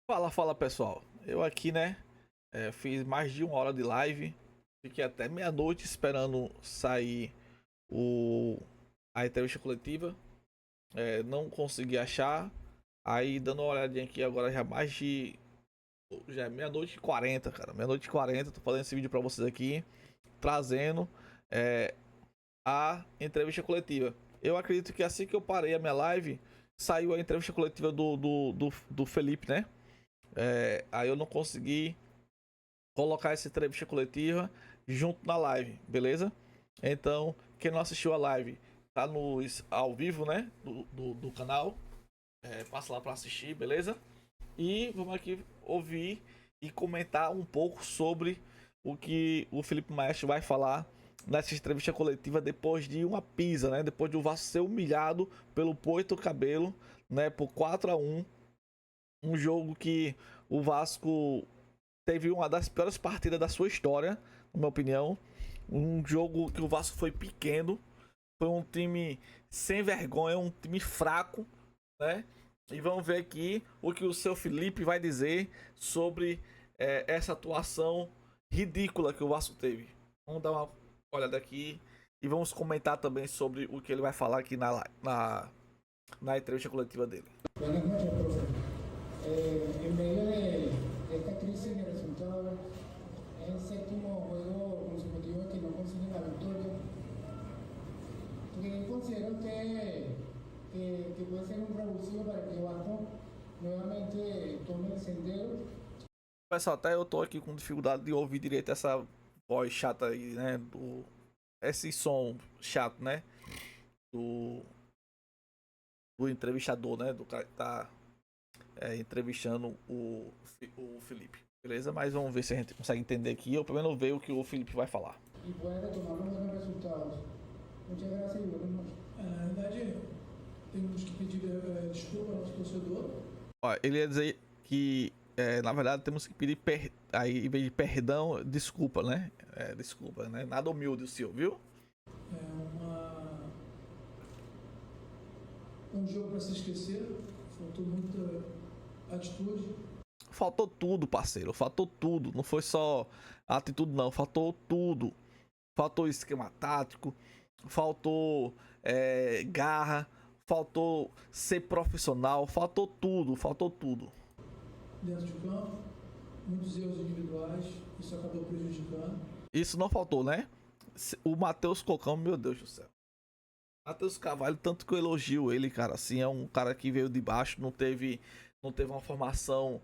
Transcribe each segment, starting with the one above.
Fala pessoal, eu aqui né, fiz mais de 1 hora de live, fiquei até meia-noite esperando sair o a entrevista coletiva, não consegui achar, aí dando uma olhadinha aqui agora já é meia-noite e 40, cara, meia-noite e 40, tô fazendo esse vídeo pra vocês aqui, trazendo é, a entrevista coletiva. Eu acredito que assim que eu parei a minha live, saiu a entrevista coletiva do Felipe, né? Aí eu não consegui colocar essa entrevista coletiva junto na live, beleza? Então, quem não assistiu a live, tá ao vivo, né? Do canal. Passa lá para assistir, beleza? E vamos aqui ouvir e comentar um pouco sobre o que o Felipe Maestro vai falar nessa entrevista coletiva depois de uma pisa, né? Depois de o Vasco ser humilhado pelo Porto Cabelo, né? Por 4-1. Um jogo que o Vasco teve uma das piores partidas da sua história, na minha opinião. Um jogo que o Vasco foi pequeno, foi um time sem vergonha, um time fraco, né? E vamos ver aqui o que o seu Felipe vai dizer sobre essa atuação ridícula que o Vasco teve. Vamos dar uma olhada aqui e vamos comentar também sobre o que ele vai falar aqui na entrevista coletiva dele. Buenas noches, profe. En medio de esta crisis de resultados, es el séptimo juego consecutivo que no consiguen la victoria. Porque consideran que puede ser un revulsivo para que Vasco nuevamente tome el sendero. Pessoal, até eu tô aqui com dificuldade de ouvir direito essa voz chata aí, né? Esse som chato, né? Do, do entrevistador, né? Do cara que tá entrevistando o Felipe. Beleza? Mas vamos ver se a gente consegue entender aqui. Eu primeiro ver o que o Felipe vai falar. Y puede retomar los buenos resultados. Muchas gracias y buenas noches. Na verdade, temos que pedir desculpa ao nosso torcedor. Ó, ele ia dizer que, na verdade, temos que pedir aí, em vez de perdão, desculpa, né? Desculpa, né? Nada humilde o senhor, viu? Um jogo para se esquecer, faltou muita atitude. Faltou tudo, parceiro. Faltou tudo. Não foi só atitude, não. Faltou tudo. Faltou esquema tático. Faltou garra. Faltou ser profissional. Faltou tudo. Faltou tudo. Dentro de campo, muitos erros individuais, isso acabou prejudicando. Isso não faltou, né? O Matheus Cocão, meu Deus do céu. Matheus Carvalho, tanto que eu elogio ele, cara. Assim, é um cara que veio de baixo, não teve uma formação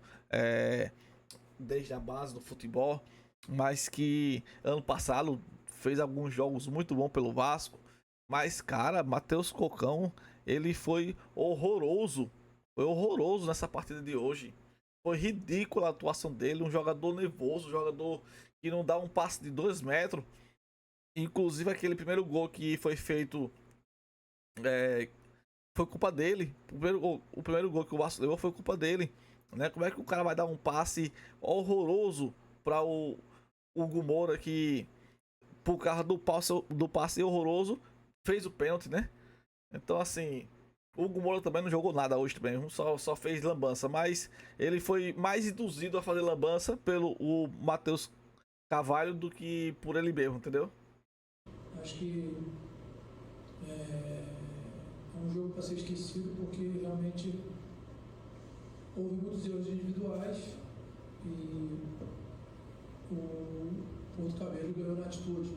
desde a base do futebol, mas que ano passado fez alguns jogos muito bons pelo Vasco. Mas, cara, Matheus Cocão, ele foi horroroso. Foi horroroso nessa partida de hoje. Foi ridícula a atuação dele. Um jogador nervoso, um jogador que não dá um passe de 2 metros. Inclusive, aquele primeiro gol que foi feito foi culpa dele. O primeiro gol que o Vasco levou foi culpa dele. Né? Como é que o cara vai dar um passe horroroso para o Hugo Moura que, por causa do passe horroroso, fez o pênalti, né? Então, assim, o Hugo Moura também não jogou nada hoje também, só fez lambança, mas ele foi mais induzido a fazer lambança pelo o Matheus Carvalho do que por ele mesmo, entendeu? Acho que é um jogo para ser esquecido porque realmente houve muitos erros individuais e o Porto Cabelo ganhou na atitude.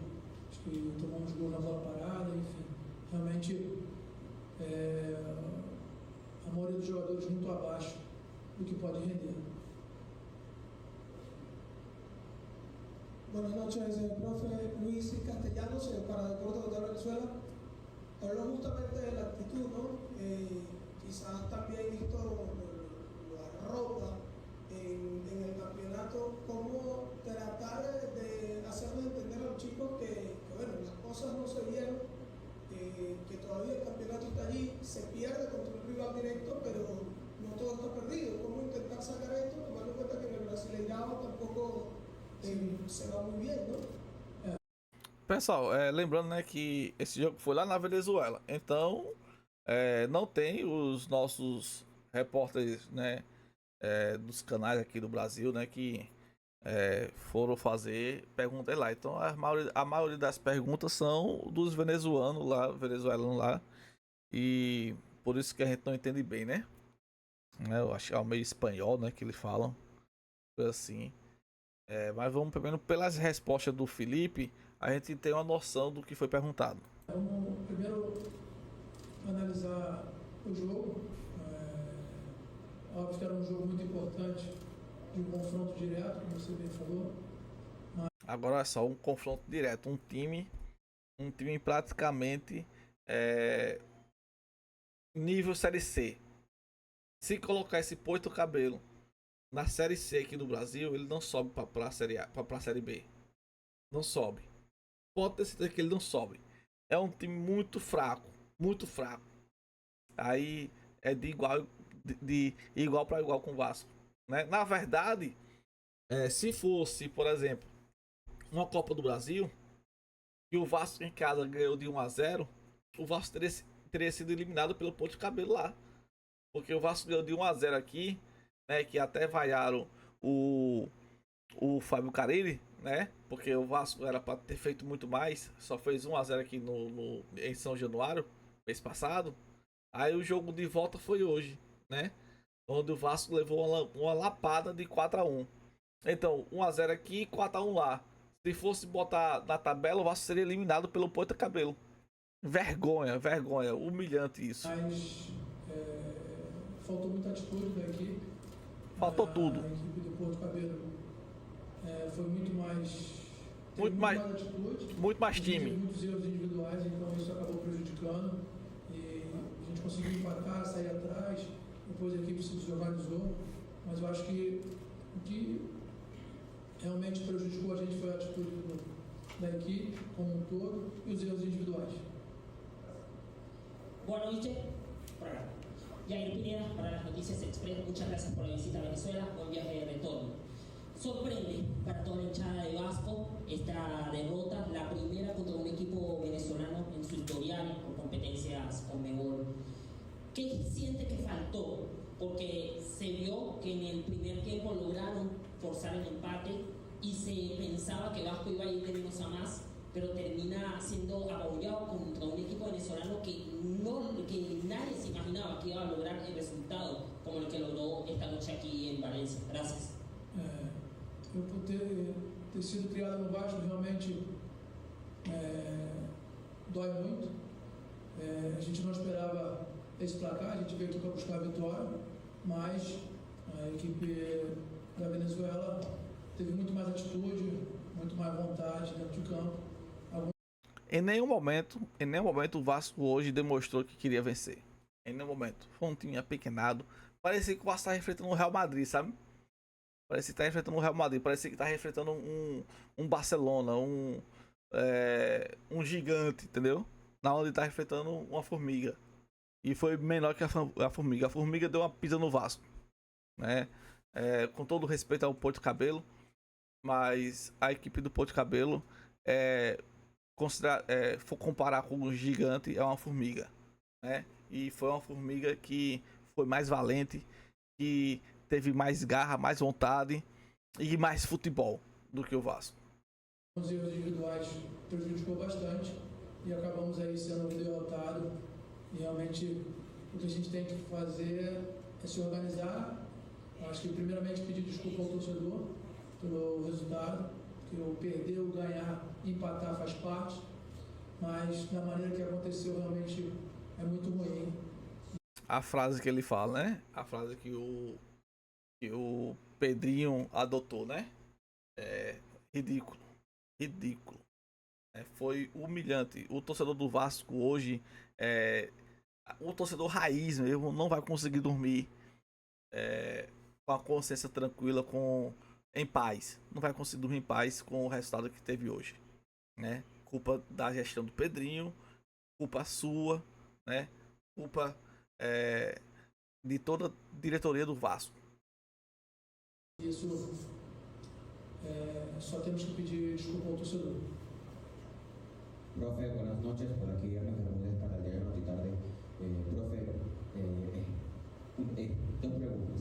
Acho que tomou uns gols na bola parada, enfim. Realmente a maioria dos jogadores muito abaixo do que pode render. Buenas noches, profe Luis Castellanos, para Deportes Total Venezuela. Habló justamente de la actitud, ¿no? Quizás también esto lo arropa en el campeonato, cómo tratar de hacerles entender a los chicos que bueno, las cosas no se vieron, que todavía el campeonato está allí, se pierde contra un rival directo, pero no todo está perdido. ¿Cómo intentar sacar esto, tomando en cuenta que en el Brasileirão tampoco se va muy bien, ¿no? Pessoal, lembrando, né, que esse jogo foi lá na Venezuela, então não tem os nossos repórteres, né, dos canais aqui do Brasil, né, que foram fazer perguntas lá. Então a maioria das perguntas são dos venezuelanos lá, e por isso que a gente não entende bem, né? Eu acho que é o meio espanhol, né, que eles falam, coisa assim. Mas vamos primeiro pelas respostas do Felipe, a gente tem uma noção do que foi perguntado. Vamos primeiro analisar o jogo. Óbvio que era um jogo muito importante, de um confronto direto, como você bem falou. Agora é só um confronto direto, um time praticamente nível Série C. Se colocar esse Porto Cabelo na Série C aqui do Brasil, ele não sobe para a Série A, para a Série B. Não sobe. Pode ter certeza que ele não sobe. É um time muito fraco, muito fraco. Aí é de igual para igual com o Vasco, né? Na verdade, se fosse, por exemplo, uma Copa do Brasil e o Vasco em casa ganhou de 1-0, o Vasco teria sido eliminado pelo Porto Cabelo lá. Porque o Vasco ganhou de 1-0 aqui, né? Que até vaiaram o Fábio Carille, né? Porque o Vasco era para ter feito muito mais, só fez 1-0 aqui em São Januário, mês passado. Aí o jogo de volta foi hoje, né? Onde o Vasco levou uma lapada de 4-1. Então, 1-0 aqui e 4-1 lá. Se fosse botar na tabela, o Vasco seria eliminado pelo Porto Cabelo. Vergonha, vergonha, humilhante isso. Mas faltou muita atitude da equipe. Faltou tudo. A equipe do Porto Cabelo foi muito mais. Muito mais atitude. Muito mais time. Muitos erros individuais, então isso acabou prejudicando. E a gente conseguiu empatar, sair atrás. Depois a equipe se desorganizou. Mas eu acho que o que realmente prejudicou a gente foi a atitude da equipe como um todo e os erros individuais. Boa noite. Jair Pineda para las noticias Express. Muchas gracias por la visita a Venezuela. Buen viaje de retorno. Sorprende para toda la hinchada de Vasco esta derrota, la primera contra un equipo venezolano en su historial por competencias Conmebol. ¿Qué siente que faltó? Porque se vio que en el primer tiempo lograron forzar el empate y se pensaba que Vasco iba a ir de menos a más, pero termina siendo apabullado contra un equipo venezolano que nadie se imaginaba que iba a lograr el resultado como el que logró esta noche aquí en Valencia. Gracias. Eu por ter sido criado no Vasco realmente dói muito. A gente não esperava esse placar, a gente veio aqui para buscar a vitória, mas a equipe da Venezuela teve muito mais atitude, muito mais vontade dentro de campo. Em nenhum momento o Vasco hoje demonstrou que queria vencer. Em nenhum momento. Foi um time apequenado. Parecia que o Vasco estava enfrentando o Real Madrid, sabe? Parecia que estava enfrentando o Real Madrid. Parecia que estava enfrentando um Barcelona, um gigante, entendeu? Na onde estava enfrentando uma formiga. E foi menor que a formiga. A formiga deu uma pisa no Vasco, né? Com todo respeito ao Porto Cabelo, mas a equipe do Porto Cabelo for comparar com um gigante, é uma formiga, né? E foi uma formiga que foi mais valente, que teve mais garra, mais vontade e mais futebol do que o Vasco. Os erros individuais prejudicou bastante e acabamos aí sendo derrotados. E realmente o que a gente tem que fazer é se organizar. Eu acho que primeiramente pedir desculpa ao torcedor pelo resultado, que o perder, o ganhar, empatar faz parte, mas da maneira que aconteceu realmente é muito ruim. A frase que ele fala, né? A frase que o Pedrinho adotou, né? Ridículo. Ridículo. Foi humilhante. O torcedor do Vasco hoje, o torcedor raiz mesmo, não vai conseguir dormir com a consciência tranquila, em paz. Não vai conseguir dormir em paz com o resultado que teve hoje, né? Culpa da gestão do Pedrinho, culpa sua, né? Culpa de toda a diretoria do Vasco. Isso só temos que pedir desculpa ao torcedor. Profe, buenas noches. Por aquí Ernesto Bermúdez para el diario Notitarde. Profe, dos preguntas.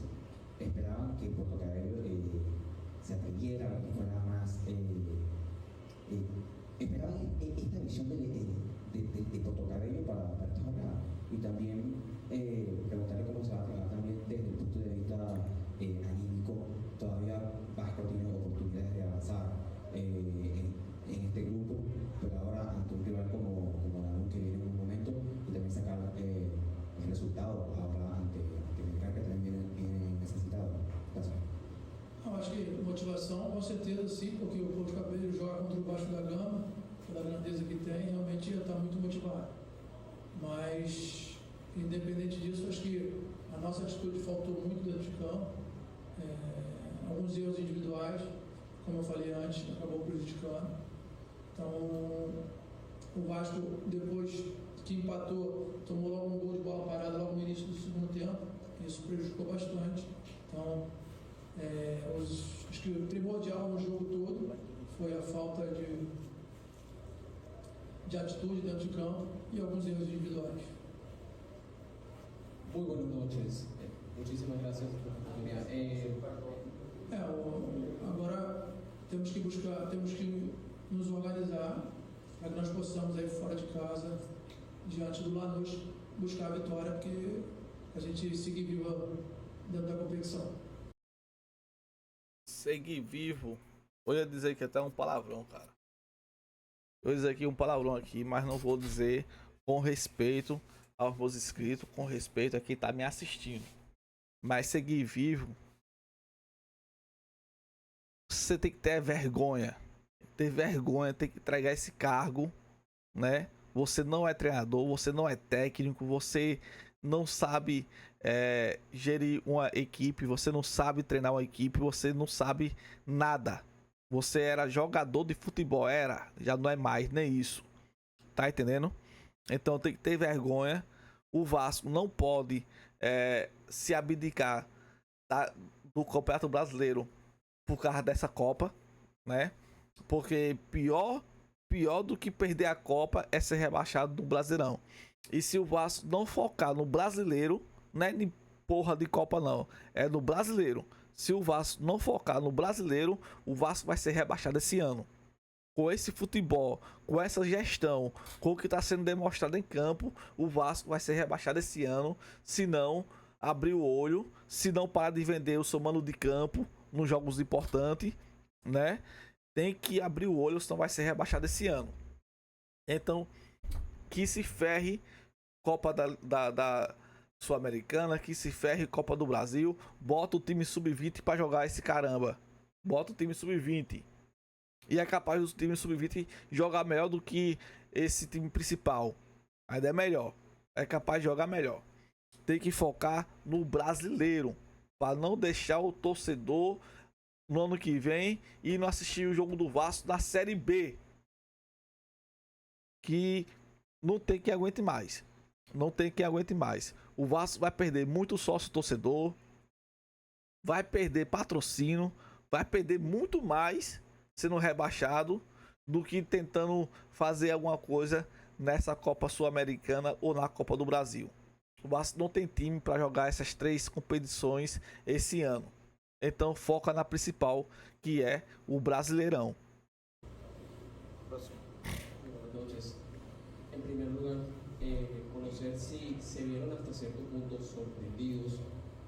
motivação, com certeza sim, porque o Porto Cabeleiro jogar contra o Vasco da Gama, pela grandeza que tem, realmente ia estar muito motivado. Mas, independente disso, acho que a nossa atitude faltou muito dentro de campo. Alguns erros individuais, como eu falei antes, acabou prejudicando. Então, o Vasco, depois que empatou, tomou logo um gol de bola parada logo no início do segundo tempo. Isso prejudicou bastante. Então, acho que o primordial no jogo todo foi a falta de atitude dentro de campo e alguns erros individuais. Muy buenas noches. Muchísimas gracias por la oportunidad. Agora temos que nos organizar para que nós possamos aí fora de casa, diante do Lanús, buscar a vitória, porque a gente seguir vivo dentro da competição. Seguir vivo. Eu ia dizer que até um palavrão, cara. Eu ia dizer aqui um palavrão aqui, mas não vou dizer, com respeito aos meus inscritos, com respeito a quem tá me assistindo. Mas seguir vivo, você tem que ter vergonha. Ter vergonha, tem que entregar esse cargo, né? Você não é treinador, você não é técnico, você não sabe gerir uma equipe, você não sabe treinar uma equipe, você não sabe nada. Você era jogador de futebol, já não é mais nem isso. Tá entendendo? Então tem que ter vergonha. O Vasco não pode se abdicar do Campeonato Brasileiro por causa dessa Copa, né? Porque pior do que perder a Copa é ser rebaixado do Brasileirão. E se o Vasco não focar no Brasileiro, não é de porra de Copa não, é no Brasileiro. Se o Vasco não focar no Brasileiro, o Vasco vai ser rebaixado esse ano. Com esse futebol, com essa gestão, com o que está sendo demonstrado em campo, o Vasco vai ser rebaixado esse ano. Se não abrir o olho, se não parar de vender o seu mano de campo nos jogos importantes, né? Tem que abrir o olho, senão vai ser rebaixado esse ano. Então, que se ferre Copa da Sul-Americana, que se ferre Copa do Brasil. Bota o time sub-20 para jogar esse caramba. Bota o time sub-20. E é capaz do time sub-20 jogar melhor do que esse time principal. Ainda é melhor. É capaz de jogar melhor. Tem que focar no brasileiro, para não deixar o torcedor no ano que vem e não assistir o jogo do Vasco da Série B, que não tem quem aguente mais. Não tem quem aguente mais. O Vasco vai perder muito sócio torcedor, vai perder patrocínio, vai perder muito mais sendo rebaixado do que tentando fazer alguma coisa nessa Copa Sul-Americana ou na Copa do Brasil. O Vasco não tem time para jogar essas 3 competições esse ano. Então foca na principal, que é o Brasileirão. Buenas noches. En primer lugar, conocer si se vieron hasta cierto punto sorprendidos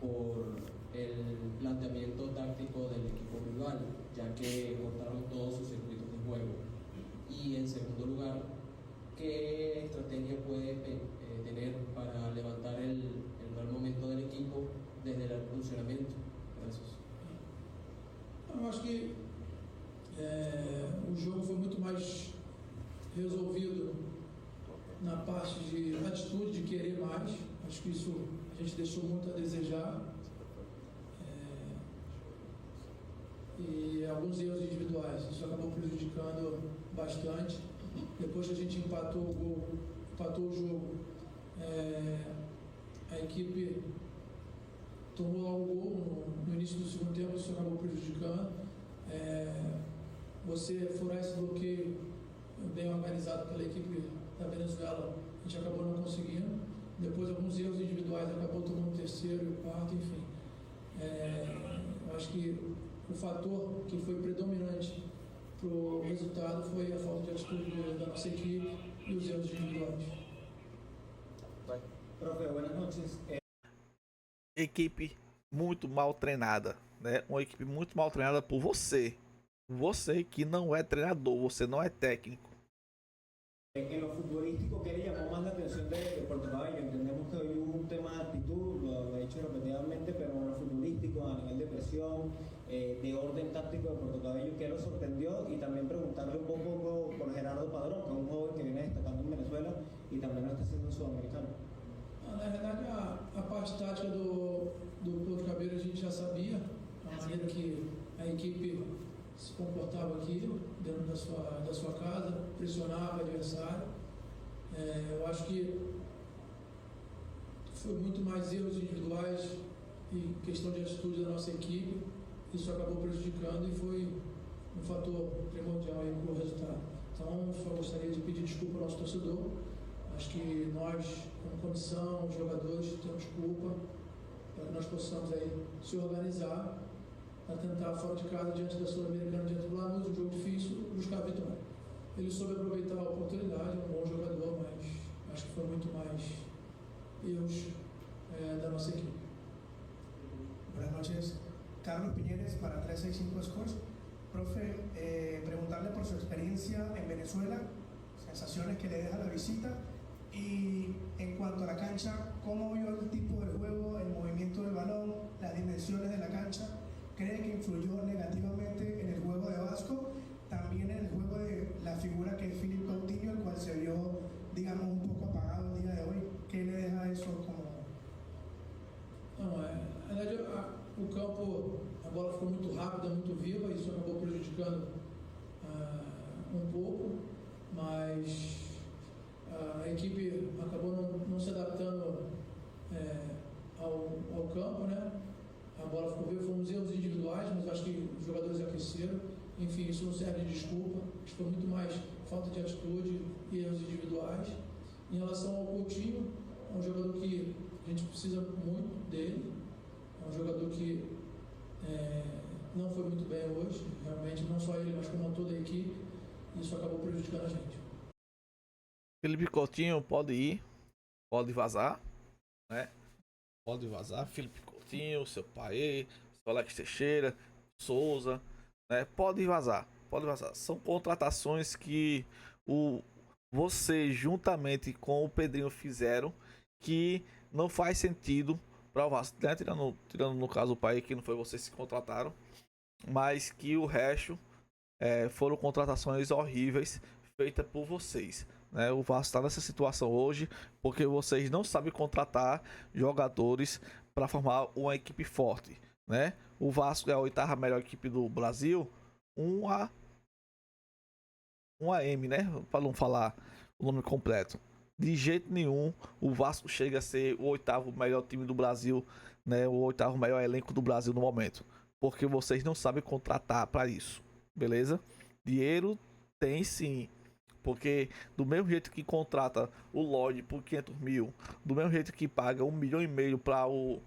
por el planteamiento táctico del equipo rival, ya que cortaron todos sus circuitos de juego. Y en segundo lugar, ¿qué estrategia puede tener para levantar el mal momento del equipo desde el funcionamiento? Gracias. Eu acho que o jogo foi muito mais resolvido na parte de atitude, de querer mais. Acho que isso a gente deixou muito a desejar. E alguns erros individuais. Isso acabou prejudicando bastante. Depois que a gente empatou o jogo, a equipe tomou logo o gol no início do segundo tempo, isso acabou prejudicando. Você furar esse bloqueio bem organizado pela equipe da Venezuela, a gente acabou não conseguindo. Depois alguns erros individuais, acabou tomando o terceiro e o quarto, enfim. Eu acho que o fator que foi predominante para o resultado foi a falta de atitude da nossa equipe e os erros individuais. Profe, buenas noches. Equipe muito mal treinada, né? Uma equipe muito mal treinada por você. Você que não é treinador, você não é técnico. En lo futbolístico, ¿qué le llamó más la atención de Portugal? Entendemos que hoy hubo un tema de actitud, lo he dicho repetidamente, pero en lo futbolístico, a nivel de presión, de orden táctico de Puerto Cabello, ¿qué lo sorprendió? Y también preguntarle un poco por Gerardo Padrón, que es un joven que viene destacando en Venezuela y también lo está haciendo en Sudamericano. Na verdade, a parte tática do Porto Cabello a gente já sabia, a maneira que a equipe se comportava aqui, dentro da sua casa, pressionava o adversário. Eu acho que foi muito mais erros individuais e questão de atitude da nossa equipe. Isso acabou prejudicando e foi um fator primordial para o resultado. Então, só gostaria de pedir desculpa ao nosso torcedor. Acho que nós, como comissão, os jogadores, temos culpa para que nós possamos aí se organizar para tentar, fora de casa, diante da Sul-Americana, diante do Lanús, um jogo difícil, buscar a vitória. Ele soube aproveitar a oportunidade, é um bom jogador, mas acho que foi muito mais erros da nossa equipe. Buenas noches, Carlos Piñeres para 365 Scores. Profe, preguntarle por su experiencia en Venezuela, sensaciones que le deja la visita y en cuanto a la cancha, ¿cómo vio el tipo de juego, el movimiento del balón, las dimensiones de la cancha? ¿Cree que influyó negativamente en el juego de Vasco? También en el juego de la figura que es Philippe Coutinho, el cual se vio, digamos, un poco apagado el día de hoy. ¿Qué le deja eso como...? Não, na verdade, o campo, a bola ficou muito rápida, muito viva, isso acabou prejudicando um pouco, mas a equipe acabou não se adaptando ao campo, né? A bola ficou viva, foram uns erros individuais, mas acho que os jogadores aqueceram. Enfim, isso não serve de desculpa, acho que foi muito mais falta de atitude e erros individuais. Em relação ao Coutinho, é um jogador que a gente precisa muito dele, é um jogador que não foi muito bem hoje, realmente, não só ele, mas como toda a equipe, e isso acabou prejudicando a gente. Felipe Coutinho pode ir, pode vazar, né? Pode vazar, Felipe Coutinho, seu pai, seu Alex Teixeira, Souza, né? Pode vazar, pode vazar. São contratações que você juntamente com o Pedrinho fizeram que não faz sentido para o Vasco, né? Tirando no caso o pai, que não foi vocês que contrataram, mas que o resto foram contratações horríveis feitas por vocês, né? O Vasco está nessa situação hoje porque vocês não sabem contratar jogadores para formar uma equipe forte, né? O Vasco é a 8ª melhor equipe do Brasil, 1AM, né? Para não falar o nome completo. De jeito nenhum o Vasco chega a ser o 8º melhor time do Brasil, né? O 8º melhor elenco do Brasil no momento, porque vocês não sabem contratar para isso, beleza? Dinheiro tem sim, porque do mesmo jeito que contrata o Lloyd por 500 mil, do mesmo jeito que paga 1,5 milhão para o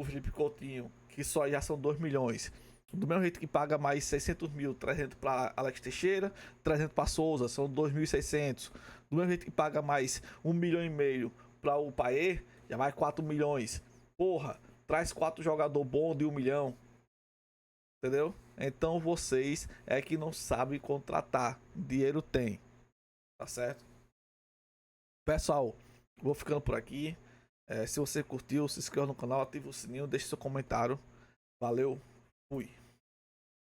Felipe Coutinho, que só já são 2 milhões, do mesmo jeito que paga mais 600 mil, 300 para Alex Teixeira, 300 para Souza, são 2.600. Do mesmo jeito que paga mais 1,5 milhão para o Paê, já vai 4 milhões. Porra, traz 4 jogadores bons de 1 milhão. Entendeu? Então vocês é que não sabem contratar. Dinheiro tem. Tá certo? Pessoal, vou ficando por aqui. Se você curtiu, se inscreva no canal, ative o sininho, deixe seu comentário. Valeu, fui.